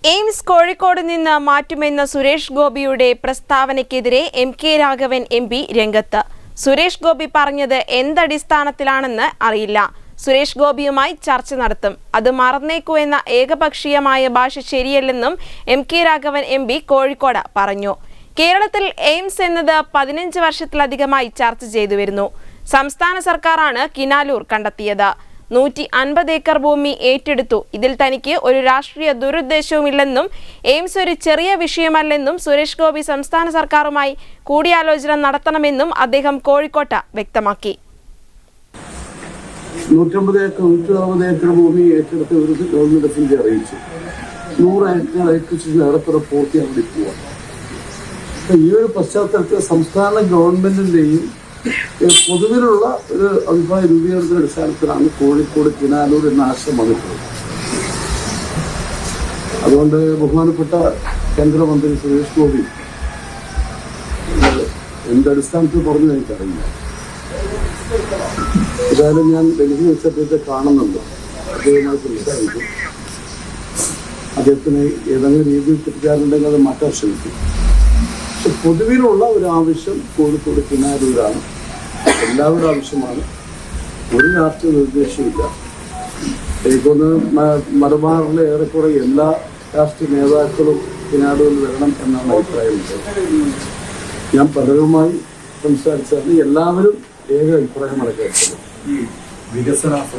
AIIMS Kozhikode നിന്ന് മാറ്റുമെന്ന സുരേഷ് ഗോപിയുടെ പ്രസ്താവനയ്ക്കെതിരെ MK Raghavan MP രംഗത്ത്. സുരേഷ് ഗോപി പറഞ്ഞത് എന്തടിസ്ഥാനത്തിലാണെന്ന് അറിയില്ല. സുരേഷ് ഗോപിയുമായി ചർച്ച നടത്തും. അത് മറന്നേക്കൂ എന്ന ഏകപക്ഷീയമായ ഭാഷ ശരിയല്ലെന്നും MK രാഘവൻ MP കോഴിക്കോട് പറഞ്ഞു. കേരളത്തിൽ എയിംസ് എന്നത് 15 വർഷത്തിലധികമായി ചർച്ച ചെയ്തു വരുന്നു. സംസ്ഥാന സർക്കാരാണ് കിനാലൂർ കണ്ടെത്തിയത്. 150 ഏക്കർ ഭൂമി ഏറ്റെടുത്തു. ഇതിൽ തനിക്ക് ഒരു രാഷ്ട്രീയ ദുരുദ്ദേശവുമില്ലെന്നും എയിംസ് ഒരു ചെറിയ വിഷയമല്ലെന്നും സുരേഷ് ഗോപി സംസ്ഥാന സർക്കാരുമായി കൂടിയാലോചന നടത്തണമെന്നും അദ്ദേഹം കോഴിക്കോട്ട് വ്യക്തമാക്കി. 150 ഏക്കർ ഭൂമി ഏറ്റെടുത്ത് ഗവൺമെന്റ് അറിയിച്ചു. 100 ഏക്കർ ഏറ്റെടുത്ത് പൂർത്തിയാക്കി പോവാം. ഈ ഒരു പശ്ചാത്തലത്തിൽ സംസ്ഥാന ഗവൺമെന്റിന്റെയും പൊതുവിലുള്ള ഒരു അഭിപ്രായ രൂപീകരണത്തിന്റെ അടിസ്ഥാനത്തിലാണ് കോഴിക്കോട് കിനാലൂർ എന്ന ആശയം വന്നിട്ടുള്ളത്. അതുകൊണ്ട് ബഹുമാനപ്പെട്ട കേന്ദ്രമന്ത്രി സുരേഷ് ഗോപി എന്തടിസ്ഥാനത്തിൽ പറഞ്ഞു എനിക്കറിയില്ല. ഏതായാലും ഞാൻ ഡൽഹി വെച്ച് അദ്ദേഹത്തെ കാണുന്നുണ്ട്. അദ്ദേഹവുമായി സംസാരിക്കും. അദ്ദേഹത്തിന് ഏതെങ്കിലും രീതിയിൽ തെറ്റിദ്ധാരണയുണ്ടെങ്കിൽ അത് മാറ്റാൻ ശ്രമിക്കും. പക്ഷെ പൊതുവിലുള്ള ഒരു ആവശ്യം കോഴിക്കോട് കിനാലൂരാണ്. എല്ലാവരുടെ ആവശ്യമാണ്. ഒരു രാഷ്ട്രീയ നിർദ്ദേശമില്ല. എനിക്കൊന്ന് മലബാറിലെ ഏറെക്കുറെ എല്ലാ രാഷ്ട്രീയ നേതാക്കളും കിനാലൂരിൽ വരണം എന്നാണ് അഭിപ്രായമുണ്ട്. ഞാൻ പലരുമായി സംസാരിച്ചാൽ എല്ലാവരും ഏക അഭിപ്രായമാണ് കേട്ടത്.